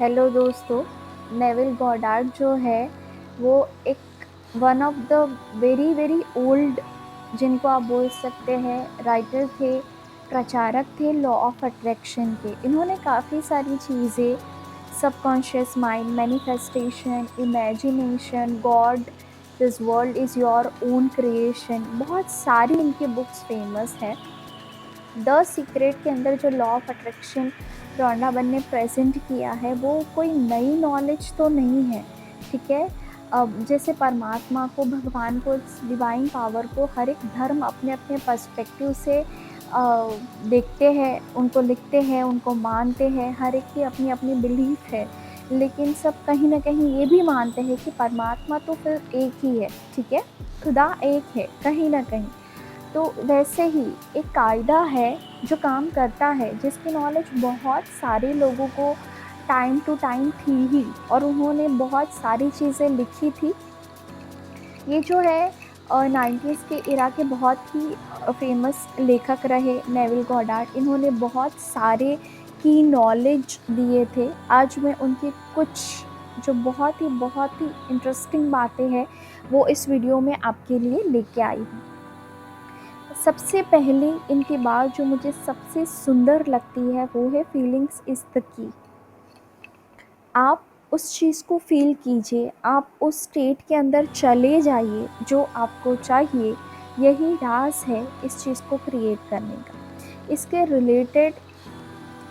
Hello दोस्तों। Neville Goddard जो है वो एक one of the very very old, जिनको आप बोल सकते हैं, राइटर थे, प्रचारक थे लॉ ऑफ अट्रैक्शन के। इन्होंने काफ़ी सारी चीज़ें, subconscious mind, manifestation, imagination, God, this world is your own creation, बहुत सारी इनकी बुक्स फेमस है। द सीक्रेट के अंदर जो लॉ ऑफ अट्रैक्शन रॉन्डा बन ने प्रेजेंट किया है वो कोई नई नॉलेज तो नहीं है, ठीक है। अब जैसे परमात्मा को, भगवान को, डिवाइन पावर को हर एक धर्म अपने अपने पर्सपेक्टिव से देखते हैं, उनको लिखते हैं, उनको मानते हैं, हर एक की अपनी अपनी बिलीफ है। लेकिन सब कहीं ना कहीं ये भी मानते हैं कि परमात्मा तो फिर एक ही है, ठीक है, खुदा एक है कहीं ना कहीं। तो वैसे ही एक कायदा है जो काम करता है, जिसकी नॉलेज बहुत सारे लोगों को टाइम टू टाइम थी ही, और उन्होंने बहुत सारी चीज़ें लिखी थी। ये जो है 90s के इरा के बहुत ही फेमस लेखक रहे नेविल गॉडार्ड। इन्होंने बहुत सारे की नॉलेज दिए थे। आज मैं उनकी कुछ जो बहुत ही इंटरेस्टिंग बातें हैं वो इस वीडियो में आपके लिए लेके आई हूँ। सबसे पहले इनकी बात जो मुझे सबसे सुंदर लगती है वो है फीलिंग्स इज़ द की। आप उस चीज़ को फील कीजिए, आप उस स्टेट के अंदर चले जाइए जो आपको चाहिए। यही राज है इस चीज़ को क्रिएट करने का। इसके रिलेटेड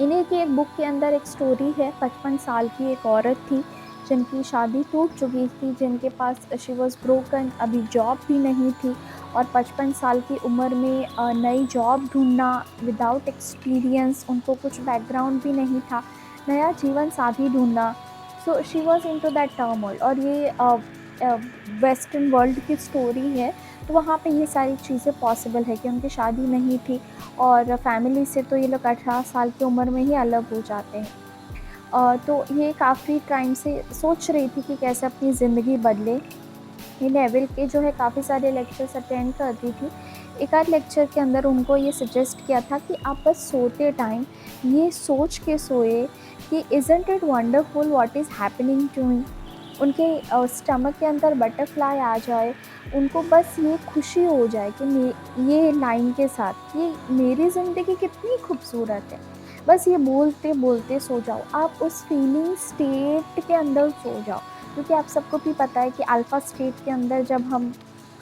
इन्हीं की एक बुक के अंदर एक स्टोरी है। 55 साल की एक औरत थी जिनकी शादी टूट चुकी थी, जिनके पास शी वॉज ब्रोकन, अभी जॉब भी नहीं थी, और 55 साल की उम्र में नई जॉब ढूंढना विदाउट एक्सपीरियंस, उनको कुछ बैकग्राउंड भी नहीं था, नया जीवन साथी ढूंढना। So she was into that turmoil. और ये वेस्टर्न वर्ल्ड की स्टोरी है, तो वहाँ पे ये सारी चीज़ें पॉसिबल है कि उनकी शादी नहीं थी, और फैमिली से तो ये लोग 18 साल की उम्र में ही अलग हो जाते हैं। तो ये काफ़ी टाइम से सोच रही थी कि कैसे अपनी ज़िंदगी बदले। ये नेविल के जो है काफ़ी सारे लेक्चर्स अटेंड करती थी। एक आध लेक्चर के अंदर उनको ये सजेस्ट किया था कि आप बस सोते टाइम ये सोच के सोए कि isn't it wonderful what is happening to me. उनके स्टमक के अंदर बटरफ्लाई आ जाए, उनको बस ये खुशी हो जाए कि ये लाइन के साथ, ये मेरी ज़िंदगी कितनी खूबसूरत है। बस ये बोलते बोलते सो जाओ, आप उस फीलिंग स्टेट के अंदर सो जाओ। क्योंकि आप सबको भी पता है कि अल्फ़ा स्टेट के अंदर जब हम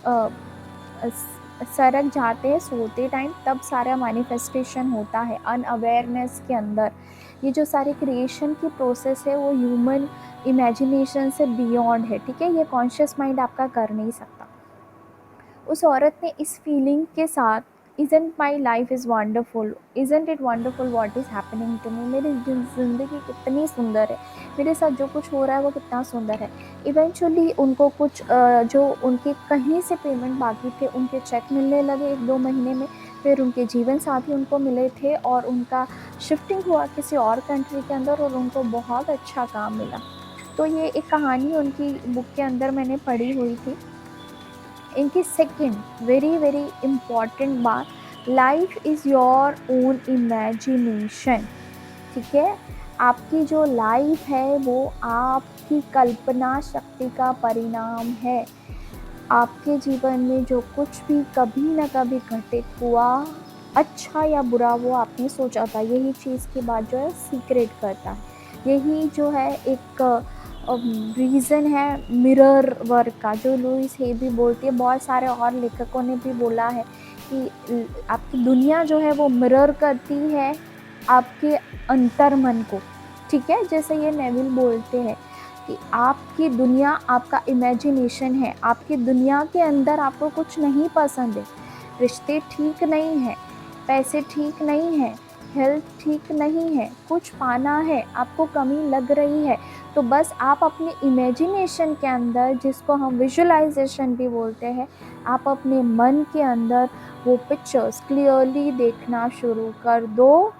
अ, सरक जाते हैं सोते टाइम, तब सारा मैनिफेस्टेशन होता है अनअवेयरनेस के अंदर। ये जो सारी क्रिएशन की प्रोसेस है वो ह्यूमन इमेजिनेशन से बियॉन्ड है, ठीक है, ये कॉन्शियस माइंड आपका कर नहीं सकता। उस औरत ने इस फीलिंग के साथ, isn't my life is wonderful, isn't it wonderful what is happening to me, मेरी ज़िंदगी कितनी सुंदर है, मेरे साथ जो कुछ हो रहा है वो कितना सुंदर है। इवेंचुअली उनको कुछ जो उनके कहीं से पेमेंट बाकी थे उनके चेक मिलने लगे 1-2 महीने में। फिर उनके जीवन साथी उनको मिले थे और उनका शिफ्टिंग हुआ किसी और कंट्री के अंदर, और उनको बहुत अच्छा काम मिला। तो ये एक कहानी उनकी बुक के अंदर मैंने पढ़ी हुई थी। इनकी सेकंड वेरी वेरी इम्पॉर्टेंट बात, life is your own imagination, ठीक है। आपकी जो लाइफ है वो आपकी कल्पना शक्ति का परिणाम है। आपके जीवन में जो कुछ भी कभी ना कभी घटित हुआ, अच्छा या बुरा, वो आपने सोचा था। यही चीज़ की बात जो है सीक्रेट करता है। यही जो है एक रीज़न है मिरर वर्क का, जो लुइस हे भी बोलती है, बहुत सारे और लेखकों ने भी बोला है कि आपकी दुनिया जो है वो मिरर करती है आपके अंतर्मन को, ठीक है। जैसे ये नेविल बोलते हैं कि आपकी दुनिया आपका इमेजिनेशन है। आपकी दुनिया के अंदर आपको कुछ नहीं पसंद है, रिश्ते ठीक नहीं हैं, पैसे ठीक नहीं हैं, हेल्थ ठीक नहीं है, कुछ पाना है, आपको कमी लग रही है, तो बस आप अपने इमेजिनेशन के अंदर, जिसको हम विजुअलाइजेशन भी बोलते हैं, आप अपने मन के अंदर वो पिक्चर्स क्लियरली देखना शुरू कर दो।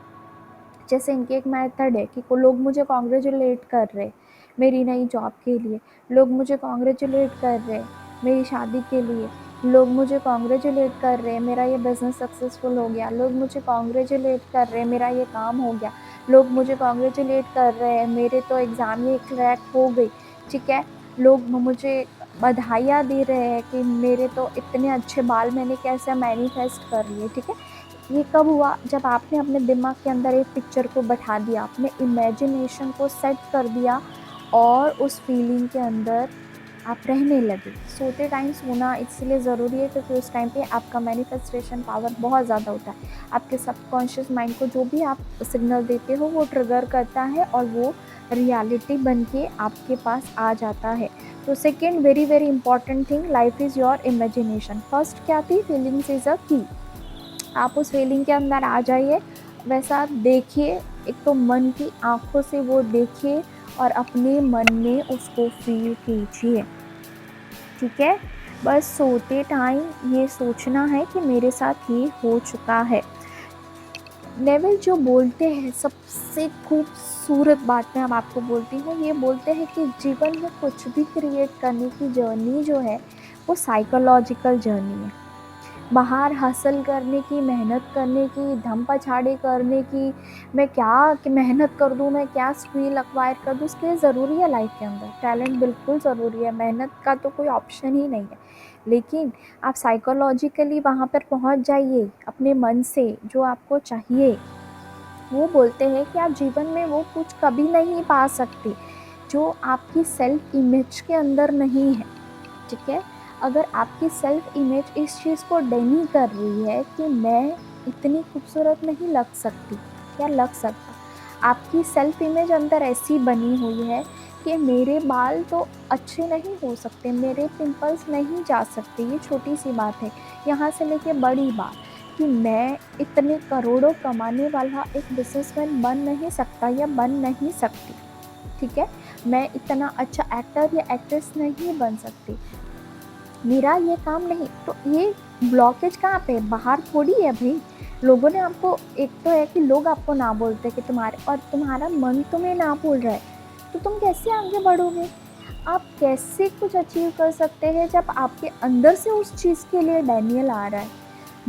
जैसे इनकी एक मेथड है कि को लोग मुझे कॉन्ग्रेचुलेट कर रहे मेरी नई जॉब के लिए, लोग मुझे कॉन्ग्रेचुलेट कर रहे मेरी शादी के लिए, लोग मुझे कॉन्ग्रेचुलेट कर रहे मेरा ये बिज़नेस सक्सेसफुल हो गया, लोग मुझे कॉन्ग्रेचुलेट कर रहे मेरा ये काम हो गया। लोग मुझे कॉन्ग्रेचुलेट कर रहे हैं, मेरे तो एग्ज़ाम ये क्रैक हो गई, ठीक है। लोग मुझे बधाइयाँ दे रहे हैं कि मेरे तो इतने अच्छे बाल मैंने कैसे मैनिफेस्ट कर लिए, ठीक है। ये कब हुआ? जब आपने अपने दिमाग के अंदर एक पिक्चर को बैठा दिया, अपने इमेजिनेशन को सेट कर दिया और उस फीलिंग के अंदर आप रहने लगे। सोते टाइम सोना इसलिए ज़रूरी है क्योंकि उस टाइम पे आपका मैनिफेस्टेशन पावर बहुत ज़्यादा होता है। आपके सबकॉन्शियस माइंड को जो भी आप सिग्नल देते हो वो ट्रिगर करता है और वो रियलिटी बन के आपके पास आ जाता है। तो second very very important thing, life is your imagination. First क्या थी? फीलिंग्स इज़ अ की। आप उस फीलिंग के अंदर आ जाइए, वैसा देखिए, एक तो मन की आँखों से वो देखिए और अपने मन में उसको फील कीजिए, ठीक है। बस सोते टाइम ये सोचना है कि मेरे साथ ये हो चुका है। नेविल जो बोलते हैं सबसे खूबसूरत बात मैं अब आपको बोलती हूँ, ये बोलते हैं कि जीवन में कुछ भी क्रिएट करने की जर्नी जो है वो साइकोलॉजिकल जर्नी है। बाहर हासिल करने की, मेहनत करने की, धम पछाड़े करने की, मैं क्या कि मेहनत कर दूँ, मैं क्या स्किल एक्वायर कर दूँ, उसके लिए ज़रूरी है लाइफ के अंदर टैलेंट, बिल्कुल ज़रूरी है, मेहनत का तो कोई ऑप्शन ही नहीं है। लेकिन आप साइकोलॉजिकली वहाँ पर पहुँच जाइए अपने मन से जो आपको चाहिए। वो बोलते हैं कि आप जीवन में वो कुछ कभी नहीं पा सकते जो आपकी सेल्फ इमेज के अंदर नहीं है, ठीक है। अगर आपकी सेल्फ इमेज इस चीज़ को डेनी कर रही है कि मैं इतनी खूबसूरत नहीं लग सकती या लग सकता, आपकी सेल्फ इमेज अंदर ऐसी बनी हुई है कि मेरे बाल तो अच्छे नहीं हो सकते, मेरे पिंपल्स नहीं जा सकते, ये छोटी सी बात है, यहाँ से लेके बड़ी बात कि मैं इतने करोड़ों कमाने वाला एक बिजनेसमैन बन नहीं सकता या बन नहीं सकती, ठीक है। मैं इतना अच्छा एक्टर या एक्ट्रेस नहीं बन सकती, मेरा ये काम नहीं। तो ये ब्लॉकेज कहाँ पे है? बाहर थोड़ी है भाई। लोगों ने आपको, एक तो है कि लोग आपको ना बोलते हैं कि तुम्हारे, और तुम्हारा मन तुम्हें ना बोल रहा है, तो तुम कैसे आगे बढ़ोगे? आप कैसे कुछ अचीव कर सकते हैं जब आपके अंदर से उस चीज़ के लिए डैनियल आ रहा है?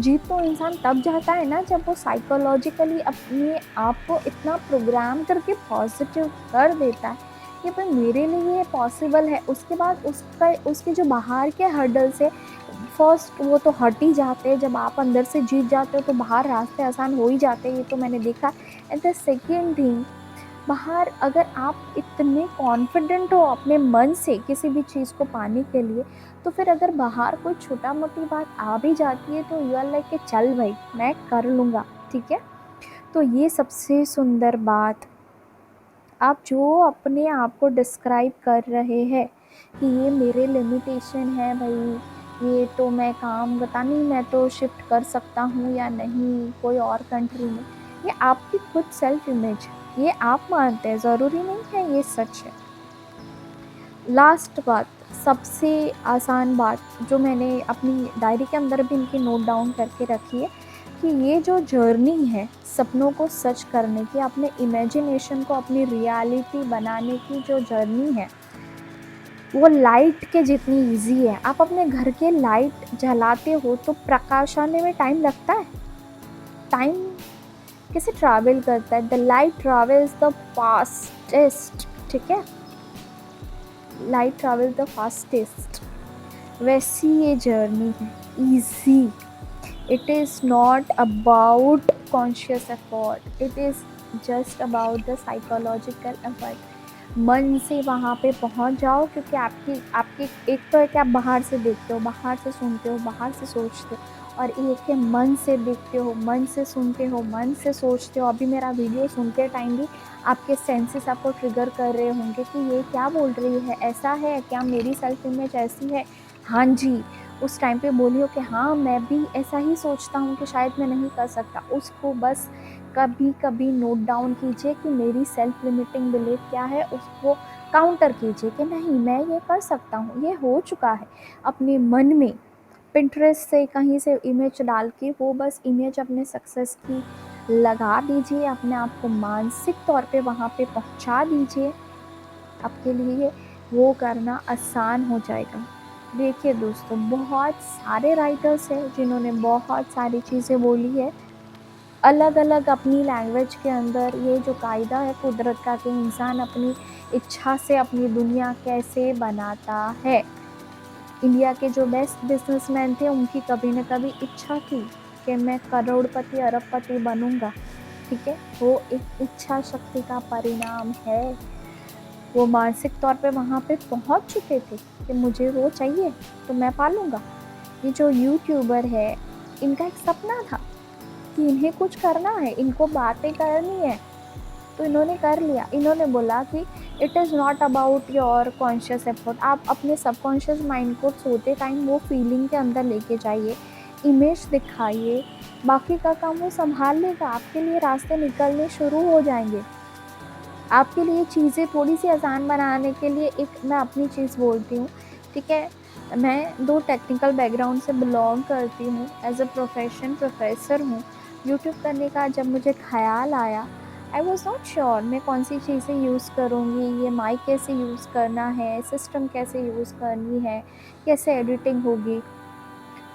जीत तो इंसान तब जाता है ना जब वो साइकोलॉजिकली अपने आप को इतना प्रोग्राम करके पॉजिटिव कर देता है कि भाई मेरे लिए ये पॉसिबल है। उसके बाद उसका, उसके जो बाहर के हर्डल्स है, फर्स्ट वो तो हट ही जाते हैं। जब आप अंदर से जीत जाते हो तो बाहर रास्ते आसान हो ही जाते हैं, ये तो मैंने देखा। एंड द सेकेंड थिंग, बाहर अगर आप इतने कॉन्फिडेंट हो अपने मन से किसी भी चीज़ को पाने के लिए, तो फिर अगर बाहर कोई छोटा मोटी बात आ भी जाती है तो यू आर लाइक कि चल भाई मैं कर लूँगा, ठीक है। तो ये सबसे सुंदर बात, आप जो अपने आप को डिस्क्राइब कर रहे हैं कि ये मेरे लिमिटेशन है भाई, ये तो मैं काम पता नहीं मैं तो शिफ्ट कर सकता हूँ या नहीं कोई और कंट्री में, ये आपकी खुद सेल्फ इमेज, ये आप मानते हैं, ज़रूरी नहीं है ये सच है। लास्ट बात, सबसे आसान बात जो मैंने अपनी डायरी के अंदर भी इनकी नोट डाउन करके रखी है कि ये जो जर्नी है सपनों को सच करने की, अपने इमेजिनेशन को अपनी रियलिटी बनाने की जो जर्नी है वो लाइट के जितनी इजी है। आप अपने घर के लाइट जलाते हो तो प्रकाश आने में टाइम लगता है? टाइम कैसे ट्रैवल करता है? The light travels the fastest, ठीक है, लाइट ट्रैवल द फास्टेस्ट। वैसी ये जर्नी है, easy. It is not about conscious effort, it is just about the psychological effort. मन से वहाँ पे पहुँच जाओ, क्योंकि आपकी आपकी एक तो है कि आप बाहर से देखते हो, बाहर से सुनते हो, बाहर से सोचते हो, और एक है मन से देखते हो, मन से सुनते हो, मन से सोचते हो। अभी मेरा वीडियो सुनते टाइम भी आपके सेंसेस आपको ट्रिगर कर रहे होंगे कि ये क्या बोल रही है, ऐसा है क्या, मेरी सेल्फ इमेज ऐसी है, हाँ जी। उस टाइम पे बोलियो कि हाँ मैं भी ऐसा ही सोचता हूँ कि शायद मैं नहीं कर सकता। उसको बस कभी कभी नोट डाउन कीजिए कि मेरी सेल्फ लिमिटिंग बिलीफ क्या है, उसको काउंटर कीजिए कि नहीं मैं ये कर सकता हूँ, ये हो चुका है। अपने मन में पिंटरेस्ट से कहीं से इमेज डाल के वो बस इमेज अपने सक्सेस की लगा दीजिए, अपने आप को मानसिक तौर पे वहाँ पे पहुँचा दीजिए, आपके लिए वो करना आसान हो जाएगा। देखिए दोस्तों, बहुत सारे राइटर्स हैं जिन्होंने बहुत सारी चीज़ें बोली है, अलग अलग अपनी लैंग्वेज के अंदर ये जो कायदा है कुदरत का कि इंसान अपनी इच्छा से अपनी दुनिया कैसे बनाता है। इंडिया के जो बेस्ट बिजनेसमैन थे उनकी कभी न कभी इच्छा थी कि मैं करोड़पति अरबपति बनूंगा। ठीक है, वो एक इच्छा शक्ति का परिणाम है। वो मानसिक तौर पे वहाँ पे पहुँच चुके थे कि मुझे वो चाहिए तो मैं पालूंगा। ये जो यूट्यूबर है, इनका एक सपना था कि इन्हें कुछ करना है, इनको बातें करनी है, तो इन्होंने कर लिया। इन्होंने बोला कि it is not about your conscious effort. आप अपने सबकॉन्शियस माइंड को सोते टाइम वो फीलिंग के अंदर लेके जाइए, इमेज दिखाइए, बाकी का काम वो संभाल लेगा। आपके लिए रास्ते निकलने शुरू हो जाएंगे। आपके लिए चीज़ें थोड़ी सी आसान बनाने के लिए एक मैं अपनी चीज़ बोलती हूँ, ठीक है। मैं 2 टेक्निकल बैकग्राउंड से बिलोंग करती हूँ। एज अ प्रोफेशन प्रोफेसर हूँ। यूट्यूब करने का जब मुझे ख़्याल आया, आई वॉज नॉट श्योर मैं कौन सी चीज़ें यूज़ करूँगी, ये माइक कैसे यूज़ करना है, सिस्टम कैसे यूज़ करनी है, कैसे एडिटिंग होगी।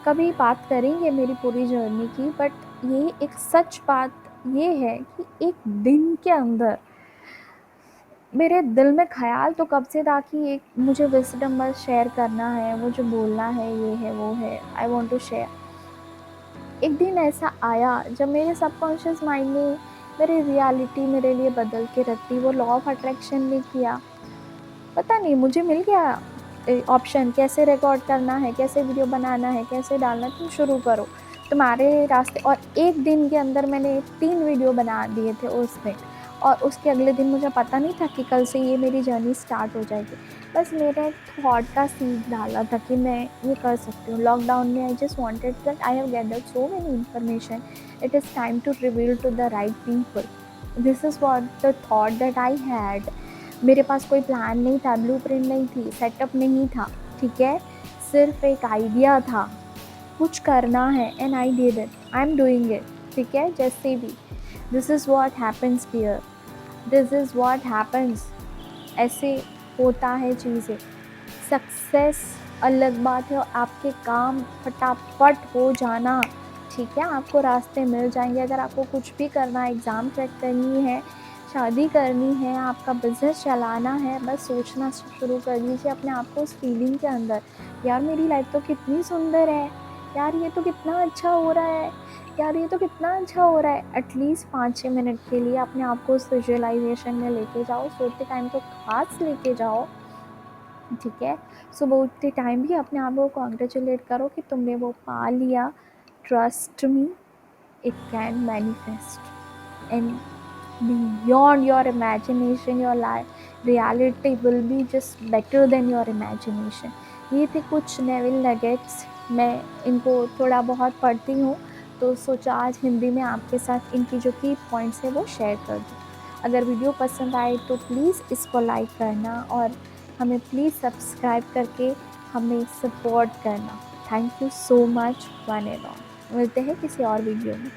कभी बात करेंगे मेरी पूरी जर्नी की, बट ये एक सच बात ये है कि एक दिन के अंदर मेरे दिल में ख़्याल तो कब से था कि एक मुझे विज़डम बस शेयर करना है, मुझे बोलना है, ये है, वो है, आई वांट टू शेयर। एक दिन ऐसा आया जब मेरे सबकॉन्शियस माइंड ने मेरी रियलिटी मेरे लिए बदल के रख दी। वो लॉ ऑफ अट्रैक्शन ने किया। पता नहीं मुझे मिल गया ऑप्शन कैसे रिकॉर्ड करना है, कैसे वीडियो बनाना है, कैसे डालना है, तुम शुरू करो तुम्हारे रास्ते। और एक दिन के अंदर मैंने 3 वीडियो बना दिए थे उस दिन। और उसके अगले दिन मुझे पता नहीं था कि कल से ये मेरी जर्नी स्टार्ट हो जाएगी। बस मेरा एक थॉट का सीड डाला था कि मैं ये कर सकती हूँ। लॉकडाउन में I just wanted that I have gathered so many information, it is time to reveal to the right people. This is what the thought that I had. मेरे पास कोई प्लान नहीं था, ब्लूप्रिंट नहीं थी, सेटअप नहीं था, ठीक है। सिर्फ एक आइडिया था, कुछ करना है, and I did it, I am doing it, ठीक है। जैसे भी this is what happens here, this is what happens. ऐसे होता है चीज़ें। सक्सेस अलग बात है और आपके काम फटाफट हो जाना, ठीक है। आपको रास्ते मिल जाएंगे। अगर आपको कुछ भी करना है, एग्ज़ाम क्रैक करनी है, शादी करनी है, आपका बिज़नेस चलाना है, बस सोचना शुरू कर दीजिए अपने आप को उस फीलिंग के अंदर, यार मेरी लाइफ तो कितनी सुंदर है, यार ये तो कितना अच्छा हो रहा है, यार ये तो कितना अच्छा हो रहा है। एटलीस्ट 5-6 मिनट के लिए अपने आप को उस विजुअलाइजेशन में लेके जाओ। सोते टाइम तो खास लेके जाओ, ठीक है। सुबह उठते टाइम भी अपने आप को कॉन्ग्रेचुलेट करो कि तुमने वो पा लिया। Trust me, it can manifest and beyond your imagination, your reality will be just better than your imagination। ये थे कुछ नेविल नगेट्स। मैं इनको थोड़ा बहुत पढ़ती हूँ तो सोचा आज हिंदी में आपके साथ इनकी जो की पॉइंट्स है वो शेयर कर दूँ। अगर वीडियो पसंद आए तो प्लीज़ इसको लाइक करना और हमें प्लीज़ सब्सक्राइब करके हमें सपोर्ट करना। Thank you so much one and all. मिलते हैं किसी और वीडियो में।